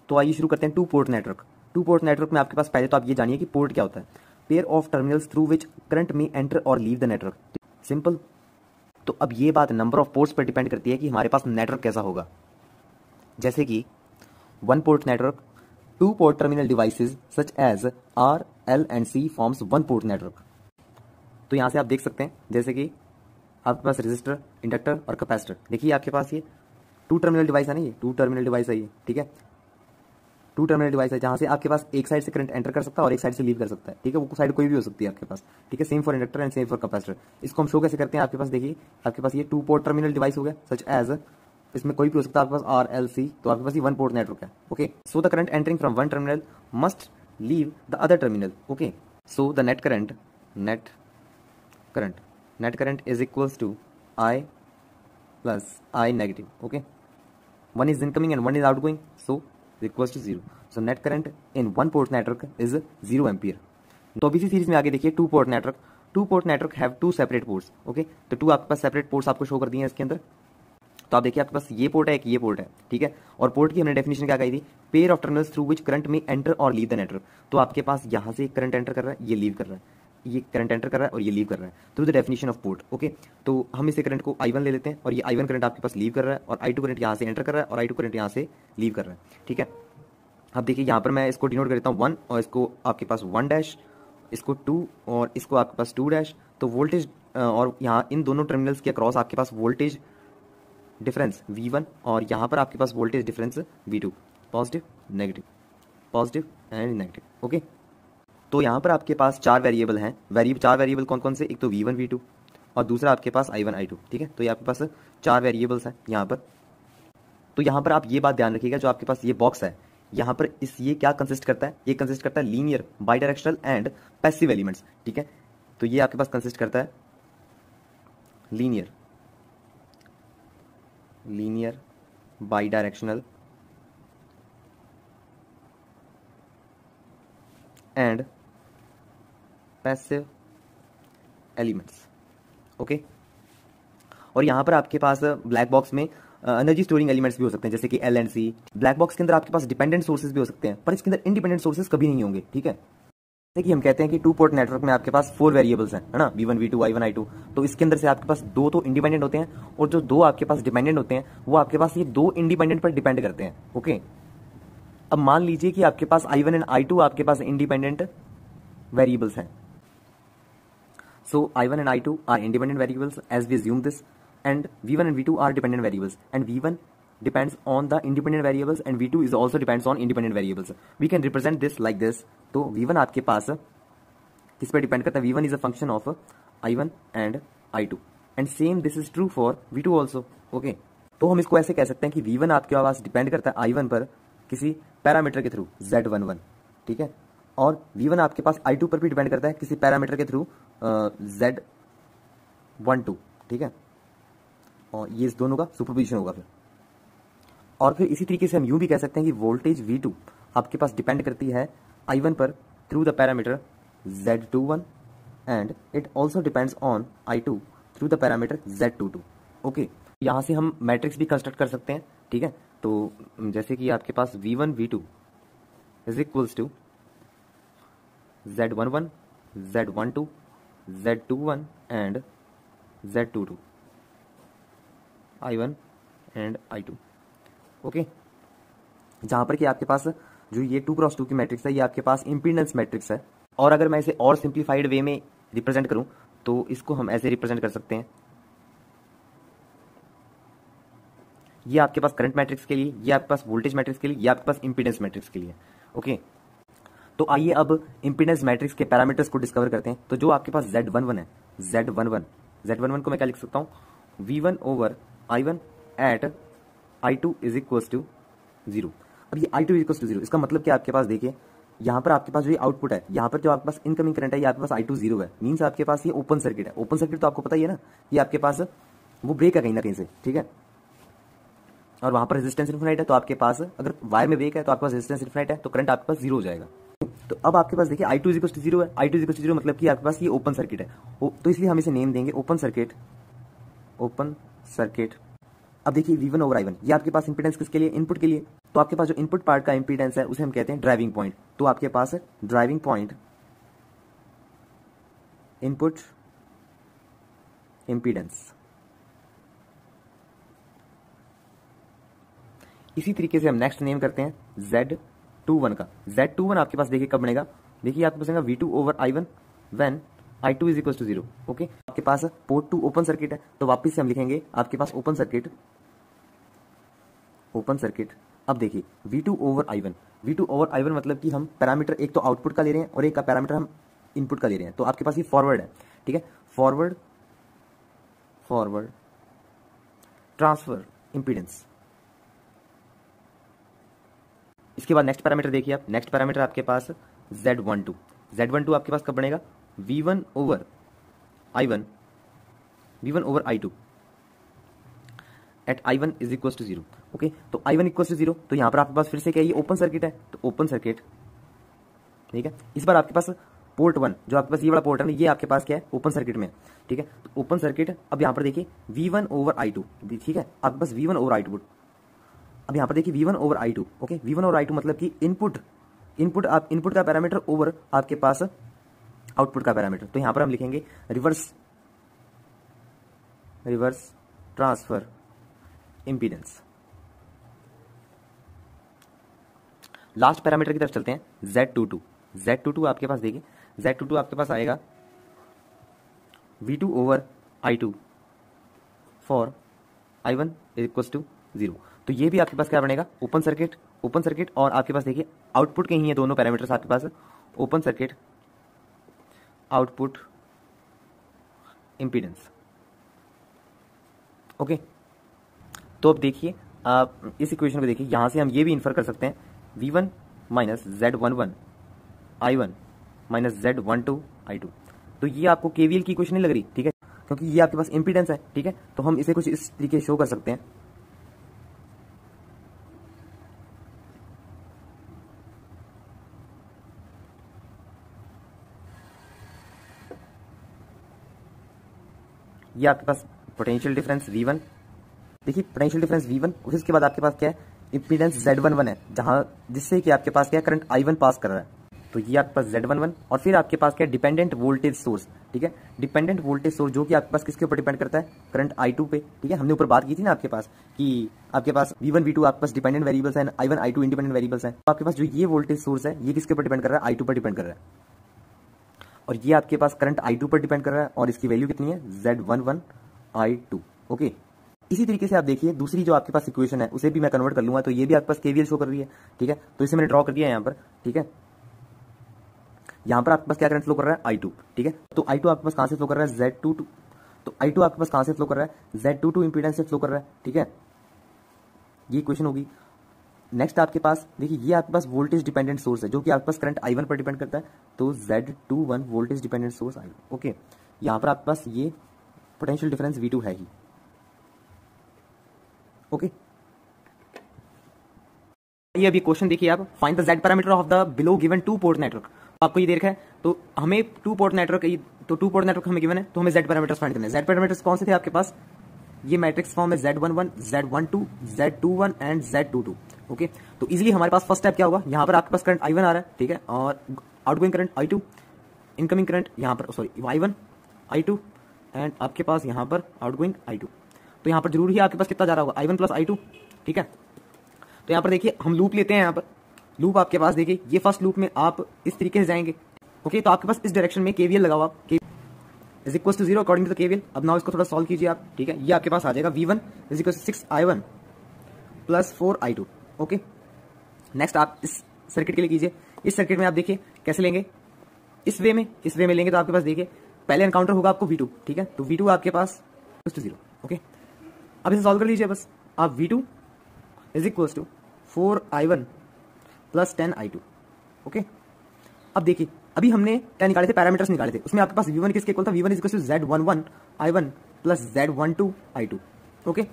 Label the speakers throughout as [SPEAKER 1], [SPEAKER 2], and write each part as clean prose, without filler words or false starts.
[SPEAKER 1] तो आइए शुरू करते हैं to port network. Two port network में आपके पास पहले तो आप ये जानिए कि पोर्ट क्या होता है। Pair of terminals through which current में एंटर और लीव द नेटवर्क। सिंपल। तो अब ये बात नंबर ऑफ पोर्ट्स पर डिपेंड करती है कि हमारे पास नेटवर्क कैसा होगा। जैसे कि one port network, two port terminal devices such as R L and C forms one port network. तो यहाँ से आप देख सकते हैं जैसे कि आपके पास रेजिस्टर, इंडक्टर और कैपेसिटर। देखिए आपके पास ये टू टर्मिनल डिवाइस है ना, ये टू टर्मिनल डिवाइस है ये, ठीक है। टू टर्मिनल डिवाइस है जहाँ से आपके पास एक साइड से करंट एंटर कर सकता है और एक साइड से लीव कर सकता है, ठीक है। वो साइड कोई भी हो सकती है आपके पास, ठीक है। Same for inductor and same for capacitor. इसको हम शो कैसे करते हैं, आपके पास देखिए आपके पास ये टू पोर्ट टर्मिनल डिवाइस हो गया सच एज, इसमें कोई भी हो सकता है आपके पास आर एल सी, तो आपके पास ये वन पोर्ट नेटवर्क है, okay. So the current entering from one terminal must leave the other terminal, okay. So the net current is equals to I plus I negative, okay. One is incoming and one is outgoing, so is equals to 0. So net current in one port network is 0 ampere. तो अब इसी series में आगे देखिए two port network. Two port network have two separate ports, okay. तो two आपके पास separate ports आपको शो कर दिए हैं इसके अंदर। तो आप देखिए आपके पास ये पोर्ट है, एक ये पोर्ट है, ठीक है। और पोर्ट की हमने डेफिनेशन क्या कही थी, pair of terminals through which current में एंटर और लीव द नेटवर्क। तो आपके पास यहाँ से करंट एंटर कर रहा है, ये लीव कर रहा है, ये करंट एंटर कर रहा है और ये लीव कर रहा है, through the definition of port, okay. तो हम इसे करंट को I1 ले लेते हैं और ये I1 करंट आपके पास लीव कर रहा है और I2 करंट यहाँ से एंटर कर रहा है और I2 करंट यहाँ से लीव कर रहा है, ठीक है। अब देखिए यहाँ पर मैं इसको डिनोट कर देता हूँ 1 और इसको आपके पास 1 डैश, इसको 2 और इसको आपके पास 2 डैश। तो वोल्टेज और यहाँ इन दोनों टर्मिनल्स के अक्रॉस आपके पास वोल्टेज डिफरेंस V1 और यहाँ पर आपके पास voltage difference V2, positive negative and negative, okay. तो यहाँ पर आपके पास चार वेरिएबल हैं। चार वेरिएबल कौन कौन से, एक तो V1 V2 और दूसरा आपके पास I1 I2, ठीक है। तो ये आपके पास चार वेरिएबल्स हैं यहाँ पर। तो यहाँ पर आप ये बात ध्यान रखिएगा, जो आपके पास ये बॉक्स है यहाँ पर ये क्या कंसिस्ट करता है, ये कंसिस्ट करता है linear, bidirectional and passive elements, ठीक है। तो ये आपके पास कंसिस्ट करता है linear, bidirectional and passive elements, okay. और यहाँ पर आपके पास ब्लैक बॉक्स में एनर्जी स्टोरिंग एलिमेंट्स भी हो सकते हैं, जैसे कि L and C. Black box के अंदर आपके पास डिपेंडेंट सोर्सेज भी हो सकते हैं, पर इसके अंदर इंडिपेंडेंट सोर्सेज कभी नहीं होंगे, ठीक है। जैसे कि हम कहते हैं कि टू पोर्ट नेटवर्क में आपके पास 4 वेरिएबल्स हैं, है ना, V1 V2 I1 I2। तो इसके अंदर से आपके पास 2 तो इंडिपेंडेंट होते हैं और जो 2 आपके पास डिपेंडेंट होते हैं वो आपके पास ये 2 इंडिपेंडेंट पर डिपेंड करते हैं, ओके। अब मान लीजिए कि आपके पास I1 एंड I2 आपके पास इंडिपेंडेंट वेरिएबल्स हैं। So I1 and I2 are independent variables as we assume this, and V1 and V2 are dependent variables, and V1 depends on the independent variables and V2 is also depends on independent variables. We can represent this like this. तो V1 आपके पास किस पे depend करता है, V1 is a function of I1 and I2, and same this is true for V2 also, okay. तो हम इसको ऐसे कह सकते हैं कि V1 आपके पास डिपेंड करता है I1 पर किसी पैरामीटर के थ्रू Z11, ठीक है। और V1 आपके पास I2 पर भी डिपेंड करता है किसी पैरामीटर के थ्रू Z12, ठीक है। और ये इस दोनों का सुपरपोजिशन होगा फिर। और फिर इसी तरीके से हम यूं भी कह सकते हैं कि वोल्टेज V2 आपके पास डिपेंड करती है I1 पर through the parameter Z21 and it also depends on I2 through the parameter Z22, okay. यहाँ से हम मैट्रिक्स भी कंस्ट्रक्ट कर सकते हैं, ठीक है। तो जैसे कि आपके पास V1 V2 is equals to Z11 Z12 Z21 and Z22, I1 and I2, okay. जहां पर कि आपके पास जो ये 2x2 की मैट्रिक्स है ये आपके पास इंपीडेंस मैट्रिक्स है। और अगर मैं इसे और सिंप्लीफाइड वे में रिप्रेजेंट करूं तो इसको हम ऐसे रिप्रेजेंट कर सकते हैं, ये आपके पास करंट मैट्रिक्स के लिए, ये आपके पास वोल्टेज मैट्रिक्स के लिए, ये आपके पास इंपीडेंस मैट्रिक्स के लिए, ओके। तो आइए अब इंपीडेंस मैट्रिक्स के पैरामीटर्स को डिस्कवर करते हैं। तो जो आपके पास Z11 है, Z11 को मैं क्या लिख सकता हूँ, V1 over I1 at I2 is equals to 0। अब ये I2 इज इक्वल्स टू 0 इसका मतलब क्या, आपके पास देखिए यहाँ पर आपके पास जो ये आउटपुट है, यहाँ पर जो आपके पास इनकमिंग करंट है ये आपके पास I2 0 है, मीन्स आपके पास ये ओपन सर्किट है। ओपन सर्किट तो आपको पता ही है ना, ये आपके पास वो ब्रेक है कहीं ना कहीं से, ठीक है। और वहां पर रेजिस्टेंस इनफिनिट है, तो आपके पास अगर वायर में ब्रेक है तो आपके पास रेजिस्टेंस इनफिनिट है, तो करंट आपके पास 0 हो जाएगा। तो अब आपके पास देखिए I2 इक्वल टू 0 है, I2 इक्वल टू 0 मतलब कि आपके पास ये ओपन सर्किट है, तो इसलिए हम इसे नेम देंगे ओपन सर्किट। अब देखिए V1 ओवर I1 ये आपके पास इंपीडेंस किसके लिए, इनपुट के लिए, तो आपके पास जो इनपुट पार्ट का इंपीडेंस है उसे हम कहते हैं ड्राइविंग पॉइंट। तो आपके पास ड्राइविंग पॉइंट इनपुट इंपीडेंस। इसी तरीके से हम नेक्स्ट नेम करते हैं Z21 का। Z21 आपके पास देखिए कब बनेगा, देखिए आपके पास बनेगा V2/I1 when I2 is equal to 0। Okay, आपके पास पोर्ट 2 ओपन सर्किट है, तो वापस से हम लिखेंगे आपके पास ओपन सर्किट। अब देखिए V2/I1, V2/I1 मतलब कि हम पैरामीटर एक तो आउटपुट का ले रहे हैं और एक का पैरामीटर हम इनपुट का ले रहे हैं। तो आपके पास ये फॉरवर्ड है, ठीक है, फॉरवर्ड ट्रांसफर इंपीडेंस। इसके बाद नेक्स्ट पैरामीटर देखिए आप, नेक्स्ट पैरामीटर आपके पास Z12 आपके पास कब बनेगा, V1/I1 at I1 is equal to 0। Okay, तो I1 इक्वल टू 0, तो यहाँ पर आपके पास फिर से क्या है, ये ओपन सर्किट है, तो ओपन सर्किट, ठीक है। इस बार आपके पास पोर्ट 1 जो आपके पास ये वाला पोर्ट है ना, ये आपके पास क्या है, ओपन सर्किट में, ठीक है। तो ओपन सर्किट, अब यहाँ पर देखिए V1/I2, ठीक है, आपके पास V1/I2। अब यहाँ पर देखिए V1/I2, ओके, V1/I2 मतलब कि इनपुट का पैरामीटर ओवर आपके पास आउटपुट का पैरामीटर। तो यहाँ पर हम लिखेंगे reverse transfer impedance. Last parameter की तरफ चलते हैं, Z22 आपके पास देखिए, Z22 आपके पास आएगा V2/I2 for I1 is equal to 0। तो ये भी आपके पास क्या बनेगा, ओपन सर्किट, और आपके पास देखिए आउटपुट के ही है दोनों पैरामीटर्स आपके पास, open circuit output impedance. Okay, तो अब देखिए आप इस इक्वेशन को देखिए, यहां से हम ये भी इन्फर कर सकते हैं V1 minus Z11 I1 minus Z12 I2। तो ये आपको KVL की इक्वेशन नहीं लग रही, ठीक है, क्योंकि ये आपके पास इंपीडेंस है, ठीक है। तो हम इसे कुछ इस तरीके शो कर सकते हैं, ये आपके पास पोटेंशियल डिफरेंस V1, देखिए पोटेंशियल डिफरेंस V1, उसके बाद आपके पास क्या है, इंपीडेंस Z11 है, जहां जिससे कि आपके पास क्या करंट I1 पास कर रहा है। तो ये आपके पास Z11, और फिर आपके पास क्या, डिपेंडेंट वोल्टेज सोर्स, ठीक है, डिपेंडेंट वोल्टेज सोर्स जो कि आपके पास किसके ऊपर डिपेंड करता है, करंट I2 पे, ठीक है। हमने ऊपर बात की थी ना आपके पास कि आपके पास V1 V2 आपके पास डिपेंडेंट वेरिएबल्स हैं, I1 I2 इंडिपेंडेंट वेरिएबल्स हैं। तो आपके पास जो ये वोल्टेज सोर्स है ये किसके ऊपर डिपेंड कर रहा है, I2 पर डिपेंड कर रहा है, और ये आपके पास करंट I2 पर डिपेंड कर रहा है, और इसकी वैल्यू कितनी है, Z11 I2। ओके, इसी तरीके से आप देखिए दूसरी जो आपके पास इक्वेशन है उसे भी मैं कन्वर्ट कर लूंगा, तो ये भी आपके पास KVL शो कर रही है, ठीक है। तो इसे मैंने ड्रॉ कर दिया यहाँ पर, ठीक है। यहाँ पर आपके पास क्या करंट फ्लो कर रहा है, I2, ठीक है। तो I2 आपके पास कहां से फ्लो कर रहा है, Z22, तो I2 आपके पास कहां से फ्लो कर रहा है, Z22 इंपीडेंस से फ्लो कर रहा है, ठीक है। ये इक्वेशन होगी। नेक्स्ट आपके पास देखिए, ये आपके पास वोल्टेज डिपेंडेंट सोर्स है जो कि आपके पास करंट I1 पर डिपेंड करता है, तो Z21 voltage dependent source I1। Okay, यहाँ पर आपके पास ये पोटेंशियल डिफरेंस V2 है ही। ओके, ये अभी क्वेश्चन देखिए आप, find the Z parameter of the below given to port network. आपको ये देख रहा है, तो हमें टू पोर्ट नेटवर्क हमें गिवन है, तो हमें Z पैरामीटर्स फाइंड करने हैं। Z पैरामीटर्स कौन से थे आपके पास, ये मैट्रिक्स फॉर्म है Z11, Z12, Z21 and Z22। Okay, तो इजीली हमारे पास फर्स्ट स्टेप क्या होगा, यहाँ पर आपके पास करंट I1 आ रहा है, ठीक है, और outgoing current I2, incoming current यहाँ पर I1 I2 एंड आपके पास यहाँ पर आउटगोइंग I2। तो यहाँ पर जरूर ही आपके पास कितना जा रहा होगा, I1 प्लस I2, ठीक है। तो यहाँ पर देखिए हम लूप लेते हैं, यहाँ पर लूप आपके पास देखिए, ये फर्स्ट लूप में आप इस तरीके से जाएंगे। ओके, तो आपके पास इस डायरेक्शन में KVL लगाओ आप, is equal to 0 according to the KVL। अब नाउ इसको थोड़ा सॉल्व कीजिए आप, ठीक है। ये आपके पास आ जाएगा V1 is equal to 6I1 plus 4I2। Okay, next आप इस सर्किट के लिए कीजिए। इस सर्किट में आप देखिए कैसे लेंगे, इस वे में लेंगे, तो आपके पास देखिए पहले एनकाउंटर होगा आपको V2, ठीक है। तो V2 आपके पास इक्वल टू 0। ओके, अब इसे सॉल्व कर लीजिए बस आप, V2 is equal to 4I1 plus 10I2। Okay, अब देखिए अभी हमने क्या निकाले थे, पैरामीटर्स निकाले थे, उसमें आपके पास V1 किसके इक्वल था, V1 is equal to Z11 I1 plus Z12 I2। Okay,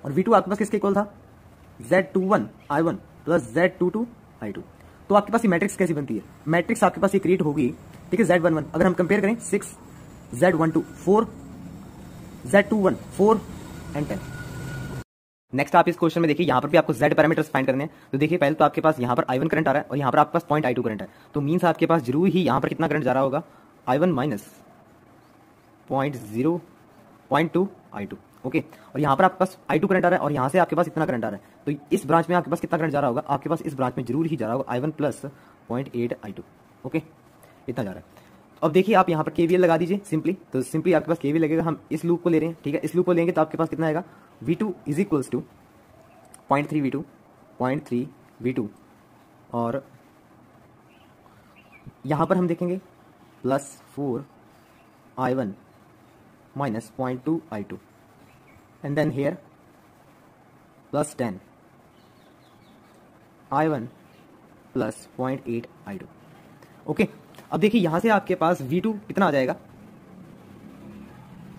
[SPEAKER 1] और V2 आपके पास किसके इक्वल था, Z21 I1 plus Z22 I2। तो आपके पास ये मैट्रिक्स कैसी बनती है, मैट्रिक्स आपके पास ये क्रिएट होगी, ठीक है। Z11 अगर हम कंपेयर करें 6, Z12 4, Z21 4 एंड 10। नेक्स्ट आप इस क्वेश्चन में देखिए यहाँ पर भी आपको z पैरामीटर्स फाइंड करने हैं। तो देखिए पहले तो आपके पास यहाँ पर I1 करंट आ रहा है और यहाँ पर आपके पास पॉइंट I2 करंट है, तो मीन्स आपके पास जरूर ही यहाँ पर कितना करंट जा रहा होगा, I1 माइनस 0.2 I2। ओके, और यहाँ पर आपके पास I2 करंट आ रहा है और यहाँ से आपके पास इतना करंट आ रहा है, तो इस ब्रांच में आपके पास कितना करंट जा रहा होगा, आपके पास इस ब्रांच में जरूर ही जा रहा होगा I1 प्लस 0.8 I2। ओके, इतना जा रहा है। अब देखिए आप यहाँ पर KVL लगा दीजिए सिंपली, तो सिंपली आपके पास KVL लगेगा। हम इस लूप को ले रहे हैं, ठीक है, इस लूप को लेंगे तो आपके पास कितना आएगा, V2 is equals to 0.3 V2, 0.3 V2, और यहाँ पर हम देखेंगे plus 4 I1 minus 0.2 I2, and then here plus 10 I1 plus 0.8 I2। Okay, अब देखिए यहाँ से आपके पास V2 कितना आ जाएगा,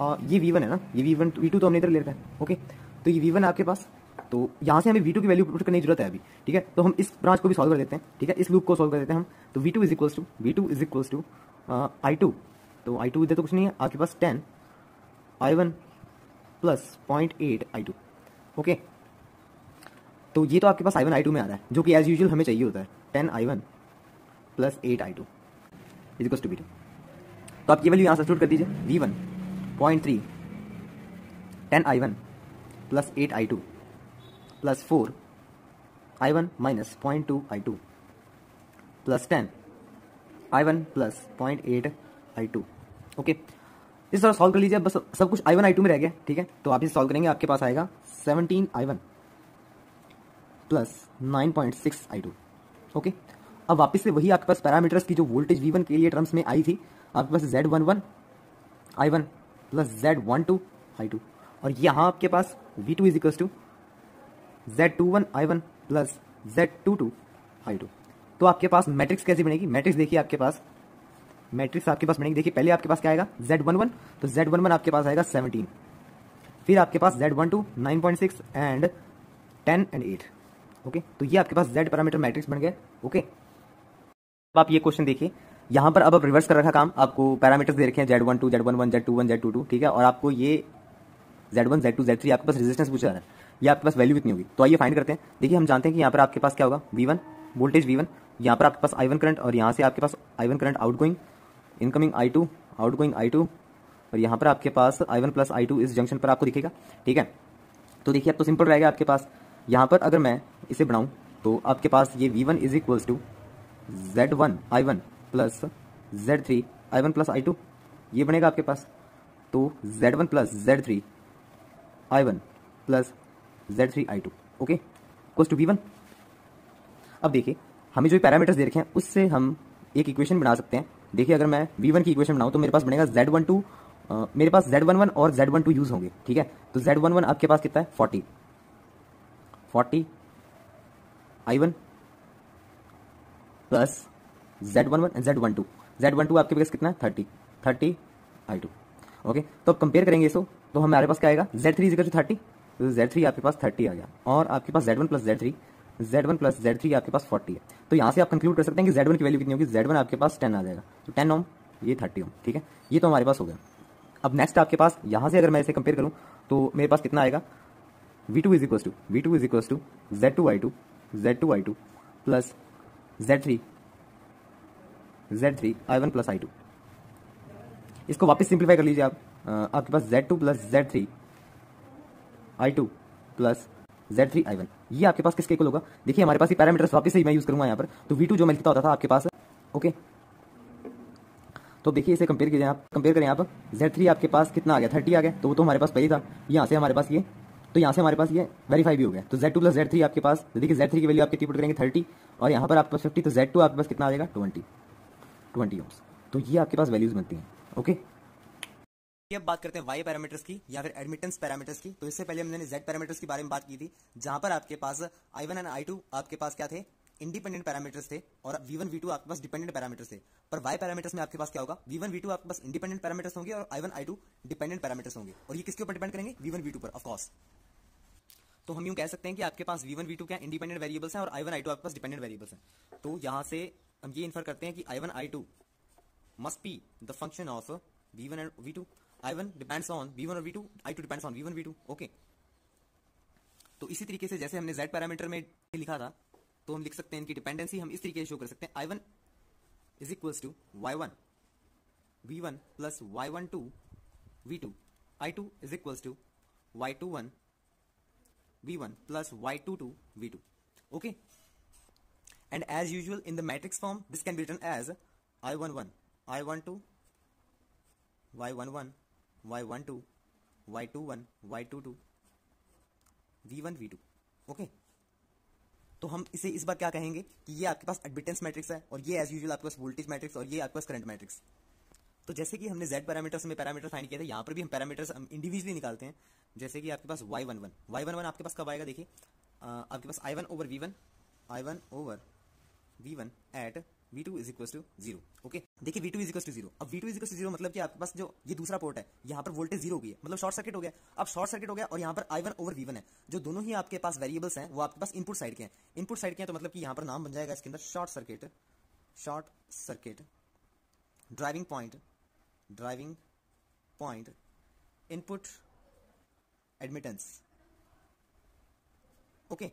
[SPEAKER 1] ये V1 है ना, ये V1 V2 तो हमने इधर ले रखा है। ओके, तो ये V1 आपके पास, तो यहाँ से हमें V2 की वैल्यू पुट करने की जरूरत है अभी, ठीक है। तो हम इस ब्रांच को भी सॉल्व कर देते हैं, ठीक है, इस लूप को सॉल्व कर देते हैं हम। तो V2 is equals to I2, तो I2 इधर तो कुछ नहीं है, आपके पास 10 I1 प्लस 0.8 I2। ओके, तो ये तो आपके पास I1 I2 में आ रहा है, जो कि एज यूजुअल हमें चाहिए होता है, 10 I1 plus 8 I2 is equals to V2। तो आप ये वैल्यू यहाँ सब्स्टिट्यूट कर दीजिए, V1 0.3 10 I1 plus 8 I2 plus 4 I1 minus 0.2 I2 plus 10 I1 plus 0.8 I2। Okay, इस तरह सॉल्व कर लीजिए, बस सब कुछ I1 I2 में रह गया, ठीक है। तो आप इसे सॉल्व करेंगे, आपके पास आएगा 17 I1 प्लस 9.6 I2। ओके, अब वापस से वही आपके पास पैरामीटर्स की जो वोल्टेज V1 के लिए टर्म्स में आई थी, आपके पास Z11 I1 plus Z12 I2, और यहाँ आपके पास V2 is equals to Z21 I1 plus Z22 I2। तो आपके पास मैट्रिक्स कैसी बनेगी, मैट्रिक्स देखिए आपके पास, मैट्रिक्स आपके पास बनेगी, देखिए पहले आपके पास क्या आएगा, Z11, तो Z11 आपके पास आएगा 17, फिर आपके पास Z12 9.6 एंड 10 एंड 8। ओके, तो ये आपके पास Z पैरामीटर मैट्रिक्स बन गया। ओके, अब आप ये क्वेश्चन देखिए, यहाँ पर अब आप रिवर्स कर रखा काम, आपको पैरामीटर्स दे रखे हैं Z12 Z11 Z21 Z22, ठीक है, और आपको ये Z1 Z2 Z3 आपके पास रेजिस्टेंस पूछा जा रहा है, ये आपके पास वैल्यू कितनी होगी। तो आइए फाइंड करते हैं। देखिए हम जानते हैं कि यहाँ पर आपके पास क्या होगा, V1 वोल्टेज V1, यहाँ पर आपके पास I1 करंट, और यहाँ से आपके पास I1 current outgoing, incoming I2, outgoing I2, और यहाँ पर आपके पास I1 प्लस I2 इस जंक्शन पर आपको दिखेगा, ठीक है। तो देखिए अब तो सिंपल रहेगा आपके पास, यहाँ पर अगर मैं इसे बनाऊँ तो आपके पास ये V1 is equals to Z1 I1 plus Z3 I1 plus I2, ये बनेगा आपके पास। तो Z1 plus Z3 I1 plus Z3 I2, okay, equals to V1। अब देखिए हमें जो पैरामीटर्स दे रखे हैं उससे हम एक इक्वेशन बना सकते हैं। देखिए अगर मैं V1 की इक्वेशन बनाऊँ तो मेरे पास बनेगा Z12, मेरे पास Z11 और Z12 यूज होंगे, ठीक है। तो Z11 आपके पास कितना है, 40 I1 plus Z11 and Z12 आपके पास कितना है, 30 I2। ओके, तो अब कंपेयर करेंगे इसको, तो हमारे पास क्या आएगा, Z3 इज इक्वल टू 30, तो Z3 आपके पास 30 आ गया, और आपके पास Z1 प्लस Z3 आपके पास 40 है। तो यहाँ से आप कंक्लूड कर सकते हैं कि Z1 की वैल्यू कितनी होगी, Z1 आपके पास 10 आ जाएगा, तो 10 ओम, ये 30 ओम, ठीक है, ये तो हमारे पास हो गया। अब नेक्स्ट आपके पास यहाँ से अगर मैं इसे कंपेयर करूँ तो मेरे पास कितना आएगा, V2 is equals to Z2 I2 plus Z3 I1 plus I2। इसको वापस सिंप्लीफाई कर लीजिए आप, आपके पास Z2 plus Z3 I2 plus Z3 I1, ये आपके पास किसके इक्वल होगा। देखिए हमारे पास ये पैरामीटर्स वापस से मैं यूज करूंगा यहाँ पर, तो V2 जो मैं लिखता होता था आपके पास, ओके, तो देखिए इसे कंपेयर कीजिए आप, कंपेयर करें आप, Z3 आपके पास कितना आ गया, 30 आ गया, तो वो तो हमारे पास पहले था, यहाँ से हमारे पास ये, तो यहाँ से हमारे पास ये वेरीफाई भी हो गया। तो Z2 प्लस Z3 आपके पास, देखिए Z3 की वैल्यू आप कितनी पुट करेंगे, 30, और यहाँ पर आपके पास 50, तो Z2 आपके पास कितना आ जाएगा, 20 ओम्स। तो ये आपके पास वैल्यूज बनती हैं। ओके, अब बात करते हैं वाई पैरामीटर्स की या फिर एडमिटेंस पैरामीटर्स की। तो इससे पहले हमने जेड पैरामीटर्स के बारे में बात की थी, जहां पर आपके पास I1 एंड I2 आपके पास क्या थे, इंडिपेंडेंट पैरामीटर्स थे, और V1 V2 आपके पास डिपेंडेंट पैरामीटर्स थे। पर वाई पैरामीटर्स में आपके पास क्या होगा, V1 V2 आपके पास इंडिपेंडेंट पैरामीटर्स होंगे और I1 I2 डिपेंडेंट पैरामीटर्स होंगे, और ये किसके ऊपर डिपेंड करेंगे, V1 V2 पर ऑफ कोर्स। तो हम यूं कह सकते हैं कि आपके पास V1 V2 क्या इंडिपेंडेंट वेरिएबल्स हैं और I1 I2 आपके पास डिपेंडेंट वेरिएबल्स हैं। तो यहां से हम ये इन्फर करते हैं कि I1 I2 must be the function of V1 and V2. I1 depends on V1 or V2, I2 depends on V1 V2. Okay. तो इसी तरीके से जैसे हमने z पैरामीटर में लिखा था, तो हम लिख सकते हैं इनकी डिपेंडेंसी हम इस तरीके से शो कर सकते हैं, I1 is equals to y1 v1 plus y12 v2, I2 is equals to y21 v1 plus y22 v2. Okay, and as usual in the matrix form this can be written as I11 I12 y11 y12 y21 y22 v1 v2. Okay, तो हम इसे इस बार क्या कहेंगे कि ये आपके पास admittance matrix है और ये एज यूजुअल आपके पास वोल्टेज मैट्रिक्स और ये आपके पास करंट मैट्रिक्स। तो जैसे कि हमने z पैरामीटर्स में पैरामीटर फाइंड किया था, यहाँ पर भी हम पैरामीटर्स इंडिविजुअली निकालते हैं। जैसे कि आपके पास y11 आपके पास कब आएगा, देखिए आपके पास I1 over v1 at v2 is equal to 0। Okay, देखिए v2 इज इक्वल टू 0। अब v2 इज इक्वल टू 0 मतलब कि आपके पास जो ये दूसरा पोर्ट है यहाँ पर वोल्टेज 0 हो गई है, मतलब शॉर्ट सर्किट हो गया। अब शॉर्ट सर्किट हो गया और यहाँ पर I1 ओवर v1 है, जो दोनों ही आपके पास वेरिएबल्स हैं वो आपके पास इनपुट साइड के हैं। इनपुट साइड के हैं तो मतलब कि यहाँ पर नाम बन जाएगा इसके अंदर short circuit driving point input admittance. Okay,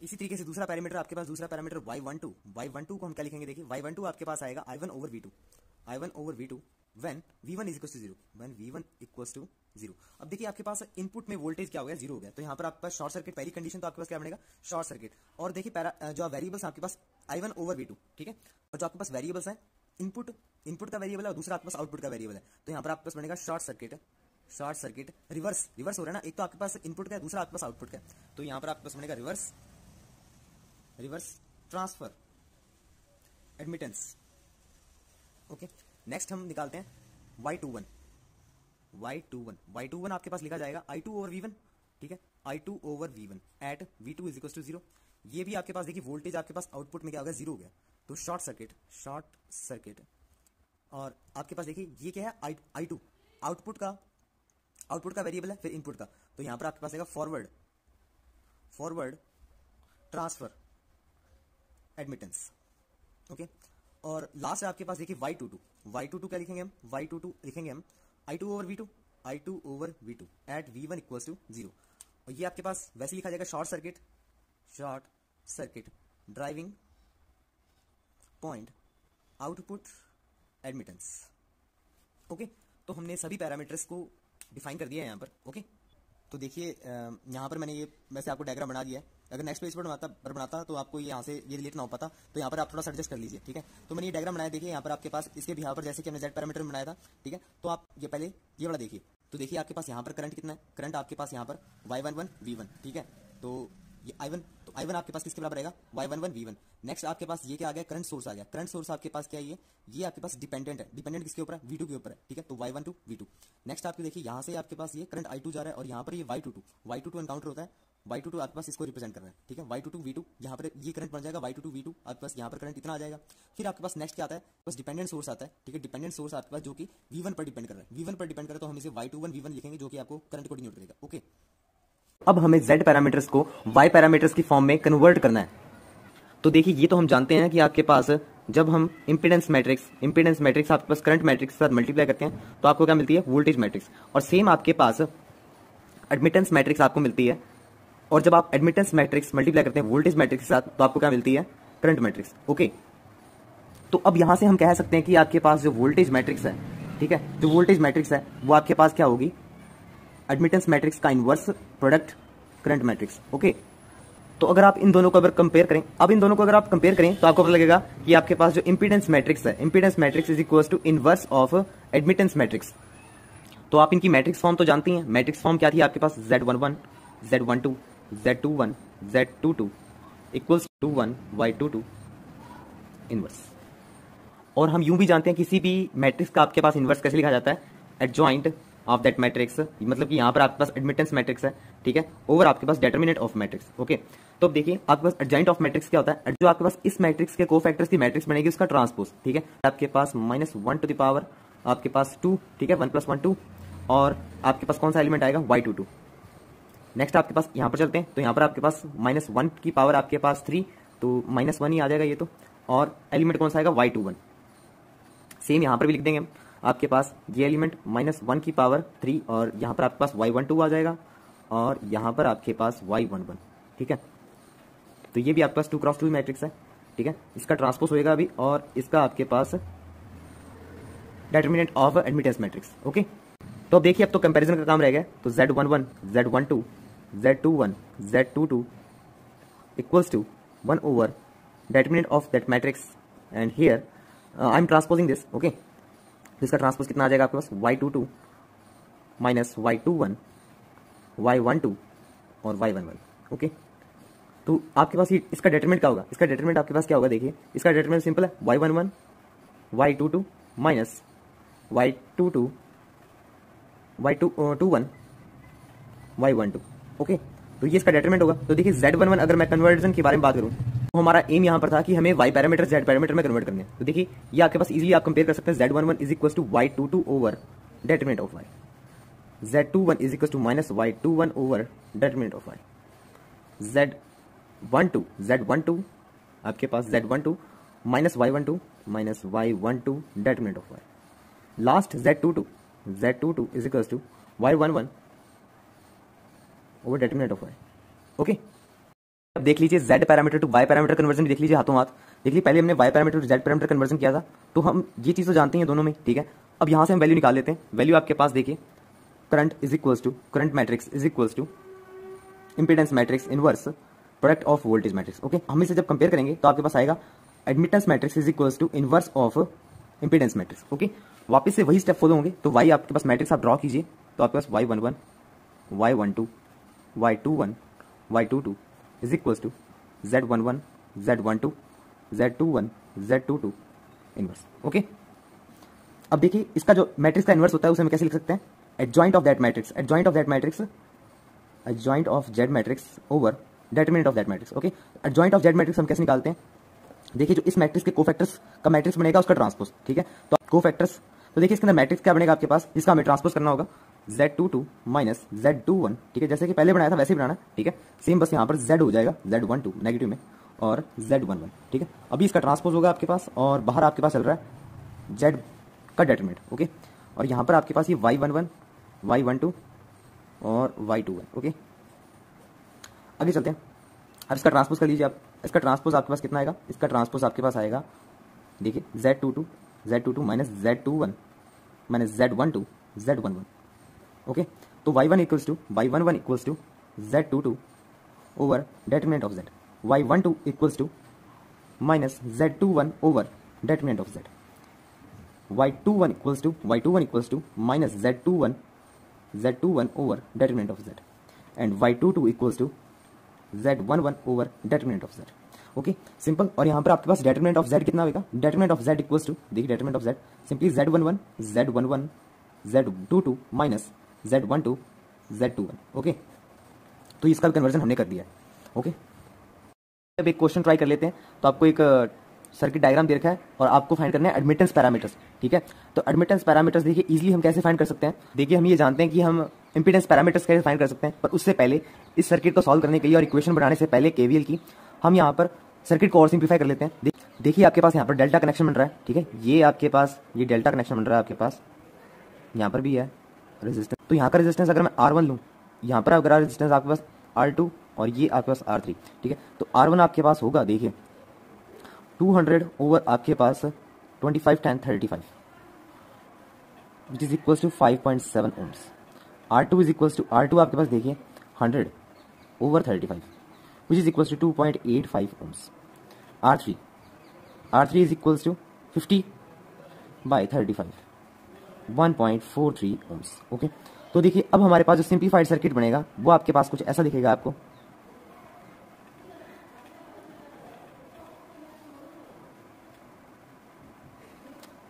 [SPEAKER 1] इसी तरीके से दूसरा पैरामीटर आपके पास, दूसरा पैरामीटर y12 को हम क्या लिखेंगे, देखिए y12 आपके पास आएगा I1 over v2 when v1 is equal to 0, when v1 equals to 0। अब देखिए आपके पास इनपुट में वोल्टेज क्या हो गया, 0 हो गया, तो यहाँ पर आपके पास शॉर्ट सर्किट, पहली कंडीशन तो आपके पास क्या बनेगा, शॉर्ट सर्किट। और देखिए जो वेरिएबल्स आपके पास I1 ओवर v2, ठीक है, और जो आपके पास वेरिएबल्स हैं इनपुट का वेरिएबल है और दूसरा आपके पास आउटपुट का वेरिएबल है, तो यहाँ पर आपके पास बनेगा शॉर्ट सर्किट रिवर्स हो रहा है ना, एक तो आपके पास इनपुट का है, दूसरा आपके पास आउटपुट का है, तो यहाँ पर आपके पास बनेगा reverse transfer admittance. Okay, next हम निकालते हैं y21 आपके पास लिखा जाएगा I2 ओवर v1, ठीक है, I2 over v1 at v2 is equal to 0। ये भी आपके पास देखिए वोल्टेज आपके पास आउटपुट में क्या हो गया, 0 हो गया, तो शॉर्ट सर्किट और आपके पास देखिए ये क्या है, I2 आउटपुट का वेरिएबल है, फिर इनपुट का, तो यहां पर आपके पास आएगा फॉरवर्ड ट्रांसफर एडमिटेंस। ओके, और लास्ट आपके पास देखिए y22 क्या लिखेंगे हम, y22 लिखेंगे हम I2 over v2 eight v1 equals to 0। और ये आपके पास वैसे लिखा जाएगा short circuit driving point output admittance. Okay, तो हमने सभी पैरामीटर्स को डिफाइन कर दिया है यहाँ पर। ओके, तो देखिए यहाँ पर मैंने ये वैसे आपको डायग्राम बना दिया है, अगर नेक्स्ट पेज पर बनाता तो आपको यहाँ से ये रिलेट ना हो पाता, तो यहाँ पर आप थोड़ा सा एडजस्ट कर लीजिए, ठीक है। तो मैंने ये डायग्राम बनाया, देखिए यहाँ पर आपके पास इसके भी यहाँ पर जैसे कि हमने z पैरामीटर में बनाया था, ठीक है, तो आप ये पहले ये वाला देखिए, तो देखिए आपके पास यहाँ पर करंट कितना है, करंट आपके पास यहाँ पर y11 v1, ठीक है, तो ये I1 आपके पास किसके बराबर आएगा, y11 v1। नेक्स्ट आपके पास ये क्या आ गया, करंट सोर्स आ गया, करंट सोर्स आपके पास क्या है, ये आपके पास डिपेंडेंट है, डिपेंडेंट किसके ऊपर है, v2 के ऊपर है, ठीक है, तो y12 v2। नेक्स्ट आपके देखिए यहाँ से आपके पास ये करंट I2 जा रहा है और यहाँ पर ये y22 एनकाउंटर होता है, y22 आपके पास इसको रिप्रेजेंट कर रहा है, ठीक है, y22 v2, यहाँ पर ये करंट बन जाएगा y22 v2, आपके पास यहाँ पर करंट इतना आ जाएगा। फिर आपके पास नेक्स्ट क्या आता है, बस डिपेंडेंट सोर्स आता है, ठीक है, डिपेंडेंट सोर्स आपके पास जो कि v1 पर डिपेंड कर रहा है, v1 पर डिपेंड कर रहा है, तो हम इसे y21 v1 लिखेंगे जो कि आपको करंट को डिनोट करेगा। ओके, अब हमें z पैरामीटर्स को y पैरामीटर्स की फॉर्म में कन्वर्ट करना है। तो देखिए ये तो हम जानते हैं कि आपके पास जब हम इंपीडेंस मैट्रिक्स आपके पास करंट मैट्रिक्स के साथ मल्टीप्लाई करते हैं तो आपको क्या मिलती है, वोल्टेज मैट्रिक्स, और सेम आपके पास एडमिटेंस मैट्रिक्स आपको मिलती है, और जब आप एडमिटेंस मैट्रिक्स मल्टीप्लाई करते हैं वोल्टेज मैट्रिक्स के साथ तो आपको क्या मिलती है, करंट मैट्रिक्स। ओके, तो अब यहां से हम कह सकते हैं कि आपके पास जो वोल्टेज मैट्रिक्स है, ठीक है, जो वोल्टेज मैट्रिक्स है वो आपके पास क्या होगी, एडमिटेंस मैट्रिक्स का inverse product current matrix. Okay, तो अगर आप इन दोनों को अगर कंपेयर करें, तो आपको पता लगेगा कि आपके पास जो इंपीडेंस मैट्रिक्स है, impedance matrix is equals to inverse of admittance matrix. तो आप इनकी मैट्रिक्स फॉर्म तो जानती हैं, मैट्रिक्स फॉर्म क्या थी आपके पास, Z11 Z12 Z21 Z22 equals to 1 Y22 inverse. और हम यूं भी जानते हैं किसी भी मैट्रिक्स का आपके पास इनवर्स कैसे लिखा जाता है, एडजॉइंट ऑफ दैट मैट्रिक्स, मतलब कि यहाँ पर आपके पास एडमिटेंस मैट्रिक्स है, ठीक है, ओवर आपके पास डिटरमिनेंट ऑफ मैट्रिक्स। ओके, तो अब देखिए आपके पास एडजॉइंट ऑफ मैट्रिक्स क्या होता है, जो आपके पास इस मैट्रिक्स के कोफैक्टर्स की मैट्रिक्स बनेगी उसका ट्रांसपोज, ठीक है, आपके पास -1 टू द पावर आपके पास 2, ठीक है, 1 + 1 2, और आपके पास कौन सा एलिमेंट आएगा, y22। नेक्स्ट आपके पास यहाँ पर चलते हैं, तो यहाँ पर आपके पास -1 की पावर आपके पास 3, तो -1 ही आ जाएगा ये तो, और एलिमेंट कौन सा आएगा, y21। सेम यहाँ पर भी लिख देंगे हम, आपके पास ये एलिमेंट -1 की पावर 3 और यहाँ पर आपके पास y12 आ जाएगा, और यहाँ पर आपके पास y11, ठीक है। तो ये भी आपके पास 2x2 मैट्रिक्स है, ठीक है। इसका ट्रांसपोज होएगा अभी, और इसका आपके पास determinant of admittance matrix, okay. तो अब देखिए, अब तो कंपैरिजन का काम रह गया। तो Z11, Z12, Z21, Z22 equals to 1 over determinant of that matrix, and here I am transposing this, okay. तो इसका ट्रांसपोज कितना आ जाएगा आपके पास, Y22 माइनस Y21, Y12 और Y11, ओके। तो आपके पास ये इसका डिटरमिनेंट क्या होगा, इसका डिटरमिनेंट आपके पास क्या होगा, देखिए इसका डिटरमिनेंट सिंपल है, Y11 Y22 minus Y22 Y21 Y12, okay. तो ये इसका डिटरमिनेंट होगा। तो देखिए Z11 अगर मैं कन्वर्जन के बारे में बात करूं, तो हमारा एम यहाँ पर था कि हमें Y पैरामीटर Z पैरामीटर में कन्वर्ट करने हैं। तो देखिए ये आपके पास इजीली आप कंपेयर कर सकते हैं, Z11 is equal to Y22 over determinant of Y, Z21 is equal to minus Y21 over determinant of Y, Z12 आपके पास Z12 minus Y12 minus Y12 determinant of Y, last Z22 is equal to Y11 over determinant of Y, okay. अब देख लीजिए Z parameter to Y parameter conversion देख लीजिए हाथों हाथ। देख लीजिए पहले हमने Y parameter to Z parameter conversion किया था, तो हम ये चीज़ तो जानते हैं दोनों में, ठीक है। अब यहाँ से हम वैल्यू निकाल लेते हैं। वैल्यू आपके पास देखिए, current is equals to current matrix is equals to impedance matrix inverse product of voltage matrix, okay. हम इसे जब कंपेयर करेंगे तो आपके पास आएगा admittance matrix is equals to inverse of impedance matrix, okay. वापस से वही स्टेप फॉलो होंगे। तो Y आपके पास मैट्रिक्स आप ड्रॉ कीजिए, तो आपके पास Y11 Y12 Y21 Y22 is equals to Z11 Z12 Z21 Z22 inverse, okay. अब देखिए इसका जो मैट्रिक्स का इनवर्स होता है उसे हम कैसे लिख सकते हैं, adjoint of that matrix, adjoint of that matrix, adjoint of Z matrix over determinant of that matrix, okay. Adjoint of Z matrix हम कैसे निकालते हैं, देखिए जो इस मैट्रिक्स के कोफैक्टर्स का मैट्रिक्स बनेगा उसका ट्रांसपोज, ठीक है। तो कोफैक्टर्स, तो देखिए इसके अंदर मैट्रिक्स क्या बनेगा आपके पास, जिसका हमें ट्रांसपोज करना होगा Z22 माइनस Z21, ठीक है। जैसे कि पहले बनाया था वैसे ही बनाना, ठीक है। सेम बस यहाँ पर Z हो जाएगा, Z12 नेगेटिव में और Z11, ठीक है। अभी इसका ट्रांसपोज होगा आपके पास, और बाहर आपके पास चल रहा है Z का डिटरमिनेंट, ओके। और यहाँ पर आपके पास ये Y11 Y12 और Y21, ओके। आगे चलते हैं। अब इसका ट्रांसपोज कर लीजिए आप। इसका ट्रांसपोज आपके पास कितना आएगा, इसका ट्रांसपोज आपके पास आएगा, देखिए Z22 minus Z21 minus Z12 Z11, okay. तो Y11 equals to Z22 over determinant of Z, Y12 equals to minus Z21 over determinant of Z, Y21 equals to minus Z21 over determinant of Z, and Y22 equals to Z11 over determinant of Z, okay, simple. और यहाँ पर आपके पास determinant of Z कितना होगा, determinant of Z equals to, देखिए determinant of Z simply Z11 Z22 minus Z12 Z21, okay. तो इसका conversion हमने कर दिया है, ओके। अब एक क्वेश्चन ट्राई कर लेते हैं। तो आपको एक सर्किट डायग्राम दे रखा है और आपको फाइंड करना है एडमिटेंस पैरामीटर्स, ठीक है। तो एडमिटेंस पैरामीटर्स देखिए इजीली हम कैसे फाइंड कर सकते हैं, देखिए हम ये जानते हैं कि हम इंपीडेंस पैरामीटर्स कैसे फाइंड कर सकते हैं, पर उससे पहले इस सर्किट को सॉल्व करने के लिए और इक्वेशन बनाने से पहले केवीएल की हम यहाँ पर सर्किट को और सिंप्लीफाई कर लेते हैं। देखिए आपके पास यहाँ पर डेल्टा कनेक्शन बन रहा है, ठीक है। ये आपके पास ये डेल्टा कनेक्शन बन रहा है आपके पास, यहाँ पर भी है रेजिस्टेंस। तो यहाँ का रेजिस्टेंस अगर मैं R1 लूँ, यहाँ पर अगर रेजिस्टेंस आपके पास R2 और ये आपके पास R3, ठीक है। तो R1 आपके पास होगा, देखिए 200 ओवर आपके पास 25 10 35 which is equals to 5.7 ohms. R2 is equals to R2 आपके पास देखिए 100 over 35 which is equals to 2.85 ohms. R3 is equals to 50 by 35 1.43 ohms, okay. तो देखिए अब हमारे पास जो सिंप्लीफाइड सर्किट बनेगा वो आपके पास कुछ ऐसा दिखेगा आपको।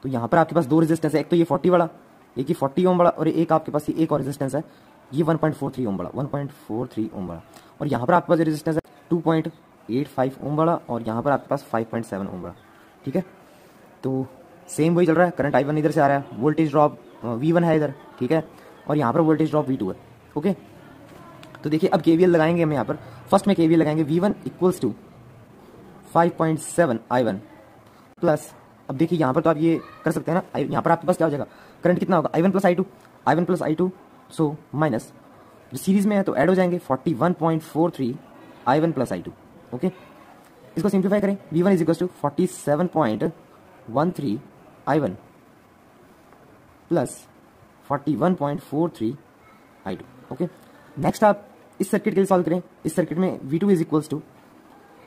[SPEAKER 1] तो यहाँ पर आपके पास दो रेजिस्टेंस है, एक तो ये 40 वाला, एक ये 40 ओम वाला, और एक आपके पास ये एक और रेजिस्टेंस है ये 1.43 ओम वाला, 1.43 ओम वाला। और यहाँ पर आपके पास रेजिस्टेंस है 2.85 ओम वाला, और यहाँ पर आपके पास 5.7 ओम वाला, ठीक है। तो सेम वही चल रहा है, करंट I1 इधर से आ रहा है, वोल्टेज ड्रॉप V1 है इधर, ठीक है, और यहाँ पर वोल्टेज ड्रॉप V2 है, ओके। तो देखिए अब KVL लगाएंगे हम यहाँ पर। फर्स्ट में KVL लगाएंगे, V1 equals to 5.7 I1 plus, अब देखिए यहाँ पर तो आप ये कर सकते हैं ना, यहाँ पर आपके पास क्या हो जाएगा, करंट कितना होगा I1 plus I2 so minus जो सीरीज में है तो ऐड हो जाएंगे 41.43 I1 प्लस I2। ओके, इसको सिंप्लीफाई करें, V1 is equal to 47.13 I1 plus 41.43 I2। Okay, next आप इस सर्किट के लिए सॉल्व करें। इस सर्किट में V2 is equal to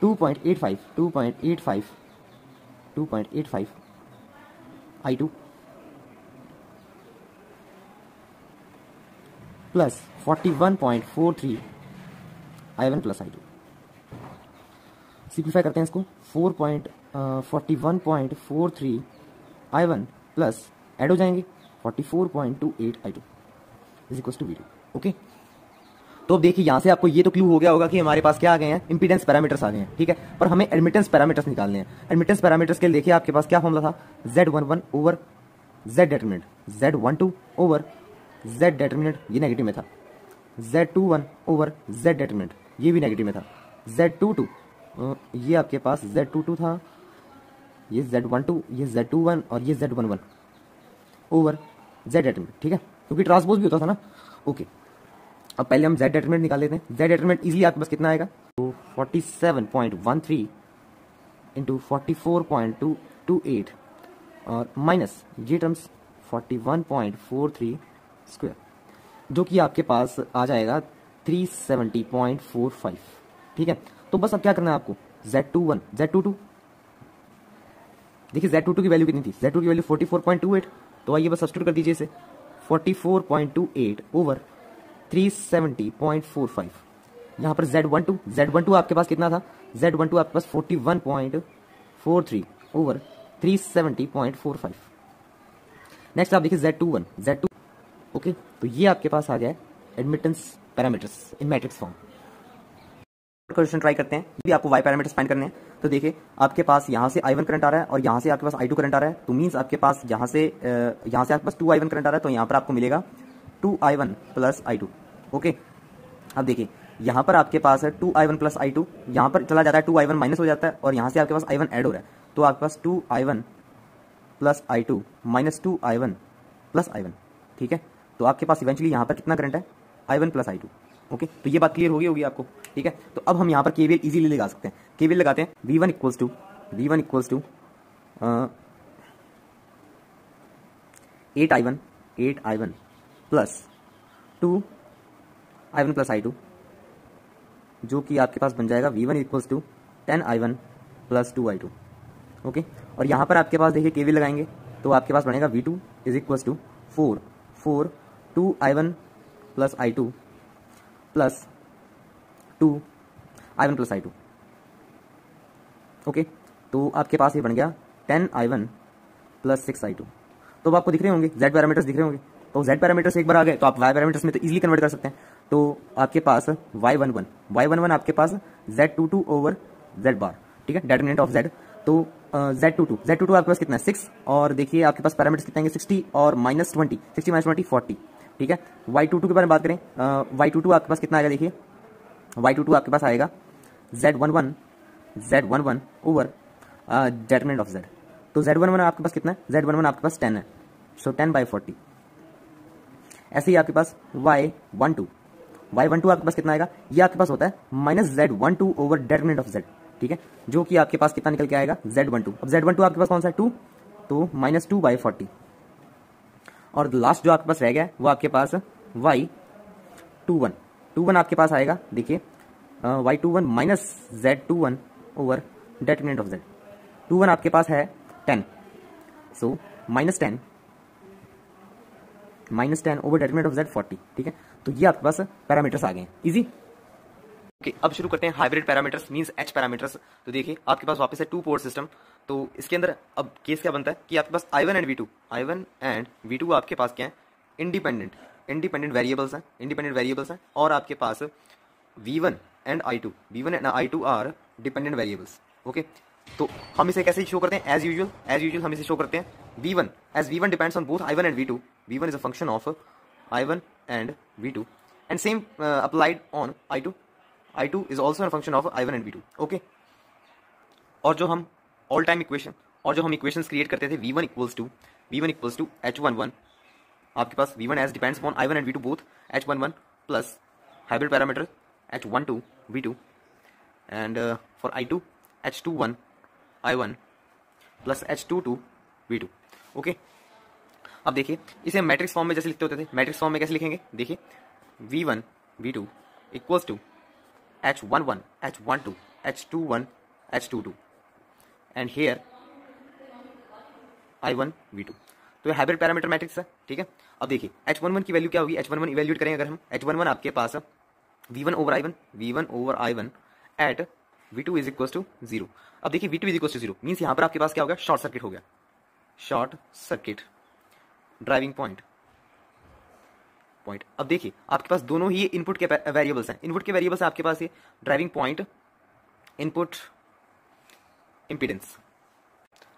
[SPEAKER 1] 2.85 I2 plus 41.43 I1 plus I2। Simplify करते हैं इसको, 41.43 I1 प्लस ऐड हो जाएंगे 44.28 I2 is equal to V2। Okay, तो अब देखिए यहाँ से आपको ये तो क्लू हो गया होगा कि हमारे पास क्या आ गए हैं, इंपीडेंस पैरामीटर्स आ गए हैं। ठीक है, पर हमें एडमिटेंस पैरामीटर्स निकालने हैं। एडमिटेंस पैरामीटर्स के लिए देखिए आपके पास क्या फॉर्मूला था, Z11 over Z determinant, Z12 over Z determinant ये नेगेटिव में था, Z21 ओवर Z डेटर्मिनेंट ये भी नेगेटिव में था, Z22 ये आपके पास Z22 था, ये Z12, ये Z21 और ये Z11 ओवर Z डेटर्मिनेंट। ठीक है, क्योंकि ट्रांसपोज भी होता था ना। ओके, अब पहले हम Z डेटर्मिनेंट निकाल लेते हैं। Z डेटर्मिनेंट इजीली आपके पास कितना आएगा, तो 47.13 इंटू 44.28 और माइनस ये टर्म्स 41.43 स्क्वायर, जो कि आपके पास आ जाएगा 370.45। ठीक है, तो बस अब क्या करना है आपको, Z21 Z22 देखिए Z22 की वैल्यू कितनी थी, Z22 की वैल्यू 44.28, तो आइए बस सब्स्टिट्यूट कर दीजिए इसे, 44.28 ओवर 370.45। यहाँ पर Z12 आपके पास कितना था, Z12 आपके पास 41.43 ओवर 370.45। नेक्स्ट आप देखिए Z2। ओके, तो ये आपके पास आ गया एडमिटेंस पैरामीटर्स इन मैट्रिक्स फॉर्म। क्वेश्चन ट्राई करते हैं, भी आपको वाई पैरामीटर्स फाइंड करने हैं। तो देखिए आपके पास यहाँ से I1 करंट आ रहा है और यहाँ से आपके पास I2 करंट आ रहा है, तो मीन्स आपके पास यहाँ से आपके पास 2I1 करंट आ रहा है, तो यहाँ पर आपको मिलेगा 2I1 प्लस I2। ओके, अब देखिए यहाँ पर आपके पास है 2I1 प्लस I2, यहाँ पर चला जाता है 2I1 माइनस हो जाता है और यहाँ से आपके पास I1 ऐड हो रहा है, तो आपके पास 2I1 plus I2 minus 2I1 plus I1। ठीक है, तो आपके पास इवेंचुअली यहाँ पर कितना करंट है, I1 प्लस I2। ओके, तो ये बात क्लियर होगी आपको। ठीक है, तो अब हम यहाँ पर KVL इजीली लगा सकते हैं। KVL लगाते हैं, V1 equals to 8I1 plus 2I1 plus I2, जो कि आपके पास बन जाएगा V1 equals to 10I1 plus 2I2। Okay, और यहाँ पर आपके पास देखिए KVL लगाएंगे तो आपके पास बनेगा V2 is equals to 2I1 plus I2 plus 2I1 plus I2। Okay, तो आपके पास ये बन गया 10I1 प्लस 6I2। तो अब आपको दिख रहे होंगे Z पैरामीटर्स दिख रहे होंगे, तो Z पैरामीटर्स एक बार आ गए तो आप Y पैरामीटर्स में तो इजीली कन्वर्ट कर सकते हैं। तो आपके पास Y11 आपके पास Z22 ओवर Z बार। ठीक है, डेटर्मिनेंट ऑफ Z, तो Z22 आपके पास कितना है 6, और देखिए आपके पास पैरामीटर्स कितने हैं 60 और माइनस 20, 60 माइनस 20 40। ठीक है, Y22 के बारे में बात करें, Y22 आपके पास कितना आएगा, देखिए Y22 आपके पास आएगा Z11 over determinant of Z। तो Z11 आपके पास कितना है, Z11 आपके पास 10 है, सो 10/40। ऐसे ही आपके पास Y12 आपके पास कितना आएगा, ये आपके पास होता है minus Z12 over determinant of Z। ठीक है, जो कि आपके पास कितना निकल के आएगा Z12। अब Z12 आपके पास कौन सा है 2, तो माइनस 2/40। और लास्ट जो आपके पास रह गया है वो आपके पास Y21 आपके पास आएगा, देखिए Y21 minus Z21 over determinant of Z। 21 आपके पास है 10, so minus 10 over determinant of Z 40। ठीक है, तो ये आपके पास पैरामीटर्स आ गए हैं इजी। ओके, अब शुरू करते हैं hybrid parameters means H parameters. तो देखिए आपके पास वापस है 2 पोर्ट सिस्टम, तो इसके अंदर अब केस क्या बनता है कि आपके पास I1 एंड V2 आपके पास क्या है, इंडिपेंडेंट वेरिएबल्स हैं, और आपके पास V1 and I2 are dependent variables. Okay, तो हम इसे कैसे शो करते हैं, एज यूजुअल हम इसे शो करते हैं V1 as V1 depends on both I1 and V2. V1 is a function of I1 and V2, and same applied on I2. I2 is also a function of I1 and V2. Okay. और जो हम all time equation equations create करते थे, V1 equals to H11, आपके पास V1 as depends upon I1 and V2 both, H11 plus hybrid parameter H12 V2 and for I2 H21 I1 plus H22 V2। Okay, अब देखिए इसे matrix form में जैसे लिखते होते थे, मैट्रिक्स फॉर्म में कैसे लिखेंगे, देखिए V1 V2 equals to H11 H12 H21 H22 and hair I1 V2। तो ये हाइब्रिड पैरामीटर मैट्रिक्स है, ठीक है। अब देखिए H11 की वैल्यू क्या होगी, H11 इवैल्यूएट करेंगे अगर हम, H11 आपके पास V1 over I1 at V2 is equal to 0। अब देखिए V2 is equal to 0 means यहाँ पर आपके पास क्या हो गया, शॉर्ट सर्किट हो गया, शॉर्ट सर्किट ड्राइविंग पॉइंट। अब देखिए आपके पास दोनों ही इनपुट के वेरिएबल्स हैं, इनपुट के वेरिएबल्स आपके पास ये ड्राइविंग पॉइंट, इनपुट इंपीडेंस।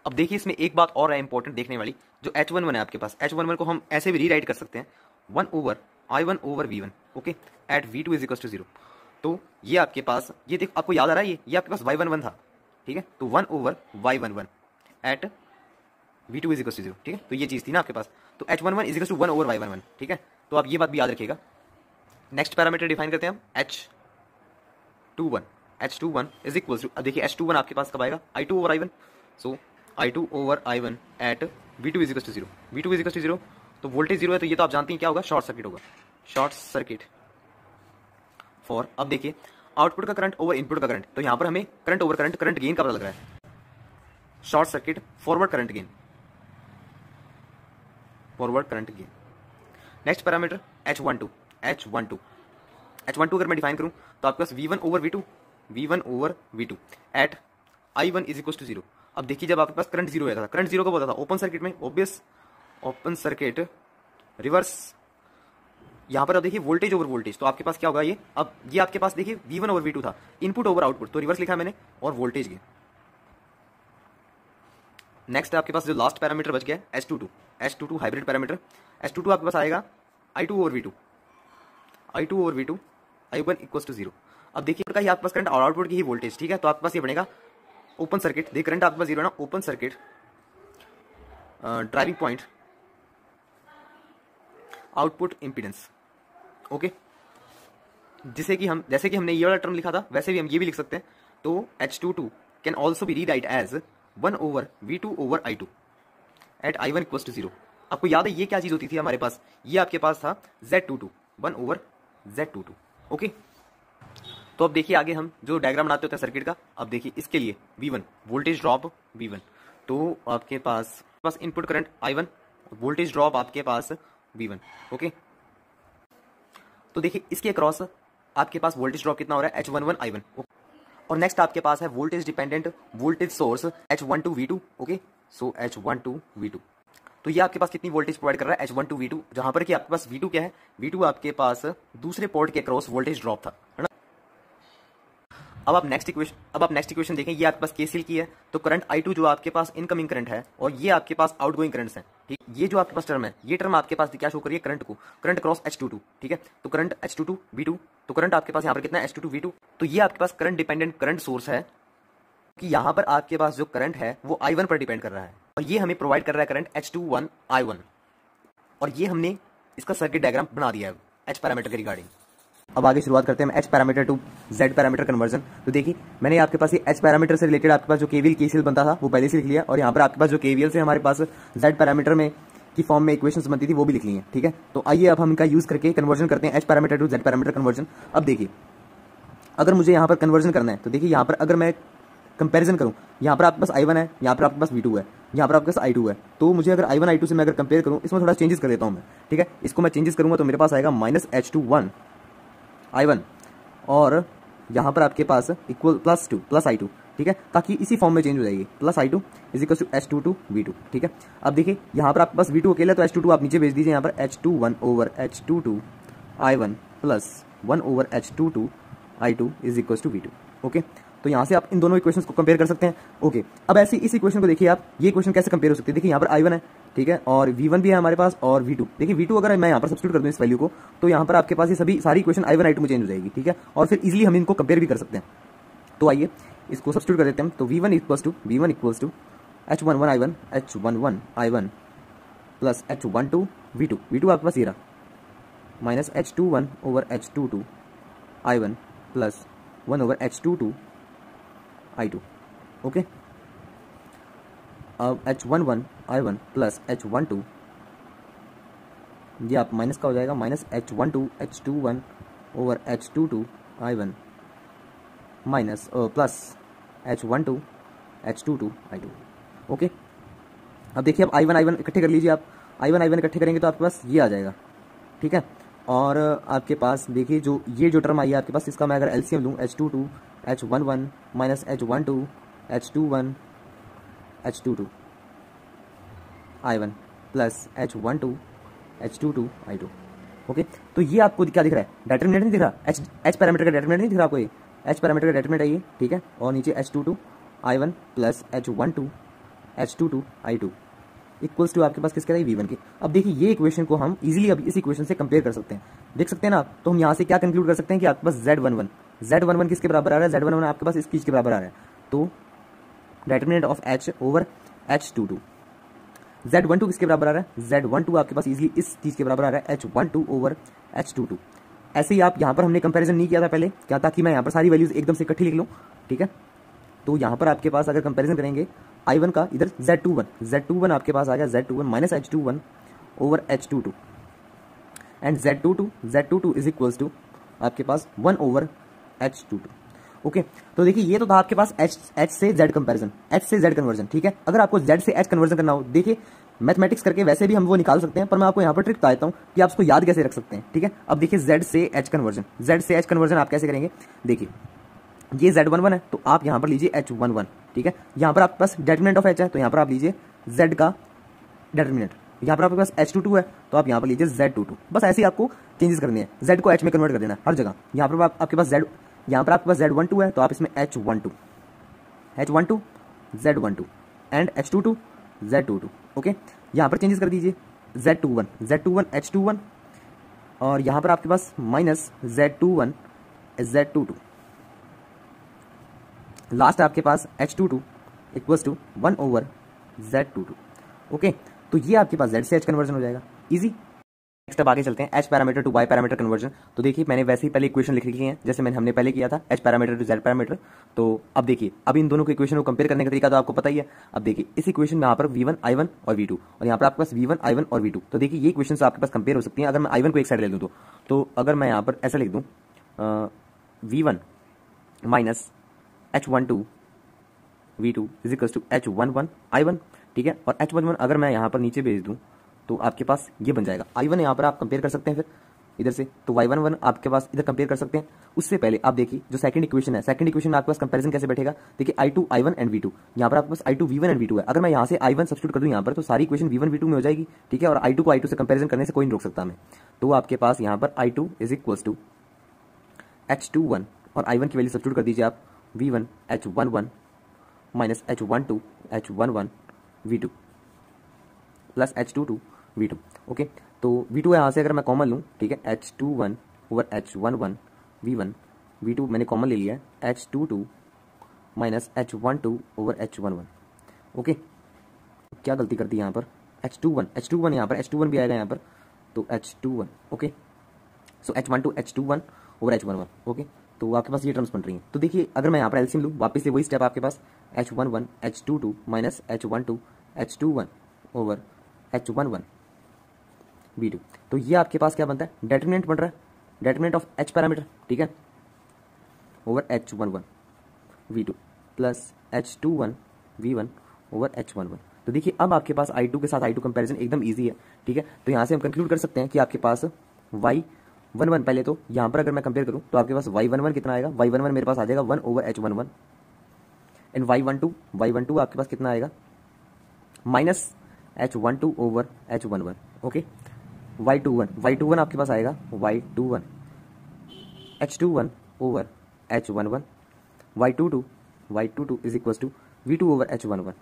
[SPEAKER 1] अब देखिए इसमें एक बात और है इंपॉर्टेंट देखने वाली, जो H11 है आपके पास, H11 को हम ऐसे भी रीराइट कर सकते हैं 1 over I1 over V1, okay, at V2 is equal to 0। तो ये आपके पास, ये देखो आपको याद आ रहा है, ये आपके पास Y11 था, ठीक है, तो 1 over Y11 at V2 is equal to 0, ठीक है। तो ये चीज़ थी ना आपके पास, तो H11 is equal to 1 over Y11, ठीक है। तो आप ये बात भी याद रखिएगा। नेक्स्ट पैरामीटर डिफाइन करते हैं हम H21 इज इक्वल टू, अब देखिए H21 आपके पास कब आएगा, I2 over I1, so I2 over I1 at V2 is equal to 0, V2 is equal to 0, तो वोल्टेज 0 है, तो ये तो आप जानते हैं क्या होगा, शॉर्ट सर्किट होगा, शॉर्ट सर्किट फॉर। अब देखिए आउटपुट का करंट ओवर इनपुट का करंट, तो यहाँ पर हमें current over current, current gain का पता लग रहा है, short circuit forward current gain, forward current gain. Next parameter H12 अगर मैं डिफाइन करूं तो आपके पास V1 over V2 at I1 is equal to 0। अब देखिए जब आपके पास करंट 0 था, करंट 0 कब होता था, ओपन सर्किट में, ऑब्वियस ओपन सर्किट रिवर्स। यहाँ पर अब देखिए वोल्टेज ओवर वोल्टेज, तो आपके पास क्या होगा, ये अब ये आपके पास देखिए V1 ओवर V2 था, इनपुट ओवर आउटपुट, तो रिवर्स लिखा मैंने, और वोल्टेज गेन। नेक्स्ट आपके पास जो लास्ट पैरामीटर बच गया है H22 हाइब्रिड पैरामीटर। H22 आपके पास आएगा I2 over V2 I1 equal to 0। अब देखिए का ये आपके पास करंट और आउटपुट की ही वोल्टेज, ठीक है, तो आपके पास ये बनेगा ओपन सर्किट, देखिए करंट आपके पास 0 है ना, open circuit driving point output impedance, okay. जैसे कि हमने ये वाला टर्म लिखा था, वैसे भी हम ये भी लिख सकते हैं। तो H22 can also be rewrite as 1 over V2 over I2 at I1 equal to 0। आपको याद है ये क्या चीज होती थी हमारे पास, ये आपके पास था Z22 1 ओवर Z22, ओके। तो अब देखिए आगे हम जो डायग्राम बनाते होते हैं सर्किट का, अब देखिए इसके लिए V1 वोल्टेज ड्रॉप V1, तो आपके पास input current I1, voltage drop आपके पास V1, ओके। तो देखिए इसके अक्रॉस आपके पास वोल्टेज ड्रॉप कितना हो रहा है, H11 I1, और नेक्स्ट आपके पास है voltage dependent voltage source H12 V2, okay. So H12 V2, तो ये आपके पास कितनी वोल्टेज प्रोवाइड कर रहा है, H12 V2, जहां पर कि आपके पास V2 क्या है, V2 आपके पास दूसरे पोर्ट के अक्रॉस वोल्टेज ड्रॉप था, है ना। अब आप नेक्स्ट इक्वेशन देखें, ये आपके पास KCL की है, तो करंट I2 जो आपके पास इनकमिंग करंट है, और ये आपके पास आउटगोइंग करंट्स हैं, ठीक। ये जो आपके पास टर्म है, ये टर्म आपके पास क्या शो करिए, करंट को, करंट क्रॉस H22, ठीक है। तो करंट H22 V2, तो करंट आपके पास यहाँ पर कितना है, H22 V2। तो ये आपके पास करंट डिपेंडेंट करंट सोर्स है, कि यहाँ पर आपके पास जो करंट है वो I1 पर डिपेंड कर रहा है, और ये हमें प्रोवाइड कर रहा है करंट H21 I1, और ये हमने इसका सर्किट डायग्राम बना दिया है H पैरामीटर के रिगार्डिंग। अब आगे शुरुआत करते हैं H parameter to Z parameter conversion. तो देखिए मैंने आपके पास ये H पैरामीटर से रिलेटेड आपके पास जो KVL KCL बनता था वो पहले से लिख लिया, और यहाँ पर आपके पास जो KVL से हमारे पास Z पैरामीटर में की फॉर्म में इक्वेशंस बनती थी वो भी लिख ली है, ठीक है। तो आइए अब हम इनका यूज करके कन्वर्जन करते हैं H parameter to Z parameter conversion. अब देखिए अगर मुझे यहाँ पर कन्वर्जन करना है, तो देखिए यहाँ पर अगर मैं कंपैरिजन करूँ, यहाँ पर आपके पास I1 है, यहाँ पर आपके पास V2 है, यहाँ पर आपके पास I2 है, तो मुझे अगर I1 I2 से मैं अगर कंपेयर करूँ, इसमें थोड़ा चेंजेस कर देता हूँ मैं, ठीक है। इसको मैं चेंजेस करूँगा तो मेरे पास आएगा -H21 I1, और यहाँ पर आपके पास इक्वल प्लस I2, ठीक है, ताकि इसी फॉर्म में चेंज हो जाएगी, plus I2 is equal to H22 V2, ठीक है। अब देखिए यहाँ पर आपके पास V2 अकेला, तो H22 आप नीचे भेज दीजिए, यहाँ पर H21 over H22 I1 plus 1 over H22 I2 is equal to V2, okay. तो यहाँ से आप इन दोनों इक्वेशंस को कंपेयर कर सकते हैं, ओके। अब ऐसे इस इक्वेशन को देखिए आप, ये इक्वेशन कैसे कंपेयर हो सकती है, देखिए यहाँ पर I1 है, ठीक है, और V1 भी है हमारे पास, और V2, देखिए V2 अगर मैं यहाँ पर सब्स्टिट्यूट कर दूँ इस वैल्यू को, तो यहाँ पर आपके पास ये सारी इक्वेशन I1 I2 में चेंज हो जाएगी, ठीक है, और फिर इजीली हम इनको कंपेयर भी कर सकते हैं। तो आइए इसको सब्स्टिट्यूट कर देते हैं। तो V1 equals to H11 I1 plus H12 V2 आपके पास ये रहा, minus H21 over H22 I1 plus 1 over H22 I2। Okay, अब H11 I1 प्लस H12, ये आप माइनस का हो जाएगा, minus H12 H21 over H22 I1 minus plus H12 H22 I2। Okay, अब देखिए, अब I1 इकट्ठे कर लीजिए आप, I1 इकट्ठे करेंगे तो आपके पास ये आ जाएगा, ठीक है। और आपके पास देखिए जो ये जो टर्म आई है आपके पास, इसका मैं अगर एलसीएम लूँ, H22 H11 minus H12 H21 H22 I1 plus H12 H22 I2। Okay, तो ये आपको क्या दिख रहा है, डेटरमिनेंट नहीं दिख रहा, एच पैरामीटर का डेटरमिनेंट नहीं दिख रहा आपको, ये एच पैरामीटर का डेटरमिनेंट है ये, ठीक है। और नीचे H22 I1 plus H12 H22 I2 equals to आपके पास किसके है, V1 की। अब देखिए ये इक्वेशन को हम इजीली अब इस इक्वेशन से कंपेयर कर सकते हैं, देख सकते हैं ना आप। तो हम यहाँ से क्या कंक्लूड कर सकते हैं कि आपके पास Z11 किसके बराबर आ रहा है, Z11 आपके पास इस चीज़ के बराबर आ रहा है। तो determinant of H over H22, Z12 किसके बराबर आ रहा है, Z12 आपके पास इजीली इस चीज़ के बराबर आ रहा है, H12 ओवर H22। ऐसे ही आप यहाँ पर हमने कंपैरिजन नहीं किया था पहले, क्या था कि मैं यहाँ पर सारी वैल्यूज एकदम से इकट्ठी लिख लूँ, ठीक है। तो यहाँ पर आपके पास अगर कंपैरिजन करेंगे I1 का, इधर Z21 आपके पास आ गया, Z21 minus H21 over H22 and Z22 is equals to आपके पास 1 ओवर H22। ओके, तो देखिए ये तो था आपके पास H से Z कंपैरिजन, H से Z कन्वर्जन, ठीक है। अगर आपको Z से H कन्वर्जन करना हो, देखिए मैथमेटिक्स करके वैसे भी हम वो निकाल सकते हैं, पर मैं आपको यहाँ पर ट्रिक बता देता हूँ कि आप उसको याद कैसे रख सकते हैं, ठीक है। अब देखिए Z से H कन्वर्जन आप कैसे करेंगे, देखिए ये Z11 है तो आप यहाँ पर लीजिए H11, ठीक है। यहाँ पर आपके पास डेटरमिनेंट ऑफ H है तो यहाँ पर आप लीजिए Z का डेटरमिनेंट, यहाँ पर आपके पास H22 है तो आप यहाँ पर लीजिए Z22। बस ऐसे ही आपको चेंजेस करनी है, Z को H में कन्वर्ट कर देना है हर जगह। यहाँ पर आपके पास Z, यहाँ पर आपके पास Z12 है तो आप इसमें H12 Z12 and H22 Z22। Okay, यहाँ पर चेंजेस कर दीजिए, Z21 H21 और यहाँ पर आपके पास माइनस Z21 Z22, लास्ट आपके पास H22 equals to 1 over Z22। Okay, तो ये आपके पास Z से H कन्वर्जन हो जाएगा, इजी। नेक्स्ट अब आगे चलते हैं, H parameter to Y parameter conversion. तो देखिए मैंने वैसे ही पहले इक्वेशन लिख रखी है जैसे हमने पहले किया था, H parameter to Z parameter. तो अब देखिए, अब इन दोनों के इक्वेशन को कंपेयर करने का तरीका तो आपको पता ही है। अब देखिए इस इक्वेशन में यहाँ पर V1 I1 और V2 और यहाँ पर आपके पास V1 I1 और V2। तो देखिए ये इक्वेशन से आपके पास कंपेयर हो सकती है। अगर मैं I1 को एक साइड ले लूँ तो अगर मैं यहाँ पर ऐसा लिख दूँ V1 minus H12 V2 is equals to H11 I1, ठीक है। और H11 अगर मैं यहाँ पर नीचे भेज दूँ तो आपके पास ये बन जाएगा I1, यहाँ पर आप कंपेयर कर सकते हैं फिर इधर से, तो Y11 आपके पास इधर कंपेयर कर सकते हैं। उससे पहले आप देखिए जो सेकंड इक्वेशन है, सेकंड इक्वेशन में आपके पास कंपैरिजन कैसे बैठेगा, देखिए I2 I1 एंड V2, यहाँ पर आपके पास I2 V1 एंड V2 है। अगर मैं यहाँ से I1 सब्स्टिट्यूट कर दूँ यहाँ पर तो सारी इक्वेशन V1 V2 में हो जाएगी, ठीक है। और I2 को I2 से कंपेरिजन करने से कोई नहीं रोक सकता हमें। तो आपके पास यहाँ पर I2 is equals to H21 और I1 की वैल्यू सब्स्टिट्यूट कर दीजिए आप, V1 H11 minus H12 H11 V2 plus H22 V2। Okay, तो V2 यहाँ से अगर मैं कॉमन लूँ, ठीक है, H21 over H11 V1 V2 मैंने कॉमन ले लिया है, H22 minus H12 over H11। Okay, क्या गलती कर दी यहाँ पर, H21 यहाँ पर H21 भी आएगा यहाँ पर, तो H21। Okay, so H12 H21 over H11। Okay, तो आपके पास ये टर्म्स बन रही हैं। तो देखिए अगर मैं यहाँ पर एलसीएम लूँ, वापस से वही स्टेप आपके पास H11 H22 minus H12 H21 over H11 V2। तो ये आपके पास क्या बनता है, डेटरमिनेंट बन रहा है, डेटरमिनेंट ऑफ H पैरामीटर, ठीक है, over H11 V2 plus H21 V1 over H11। तो देखिए अब आपके पास I2 के साथ I2 कंपैरिजन एकदम इजी है, ठीक है। तो यहाँ से हम कंक्लूड कर सकते हैं कि आपके पास Y11 पहले तो यहाँ पर अगर मैं कंपेयर करूँ तो आपके पास Y11 कितना आएगा, Y11 मेरे पास आ जाएगा 1 ओवर H11 एंड Y12 आपके पास कितना आएगा, minus H12 over H11। Okay, Y21 आपके पास आएगा Y21 H21 over H11, Y22 is equals to V2 over H11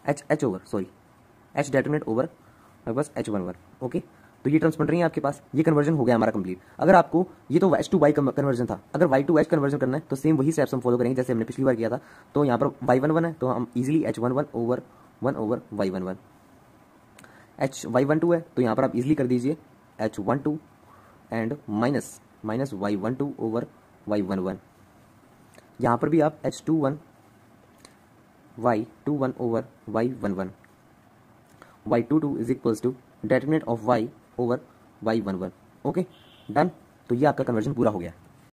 [SPEAKER 1] H determinant over आपके पास H11। ओके, तो ये टर्म्स बन रही हैं आपके पास, ये कन्वर्जन हो गया हमारा कंप्लीट। अगर आपको ये तो H to Y कन्वर्जन था, अगर Y to H कन्वर्जन करना है तो सेम वही स्टेप्स हम फॉलो करेंगे जैसे हमने पिछली बार किया था। तो यहाँ पर Y11 है तो हम easily H11 over 1 over Y11, Y12 है तो यहाँ पर आप इजीली कर दीजिए H12 and minus Y12 over y11। यहाँ पर भी आप h21 y21 over y11, y22 is equals to determinant of y over y11। Okay done. तो ये आपका कन्वर्जन पूरा हो गया।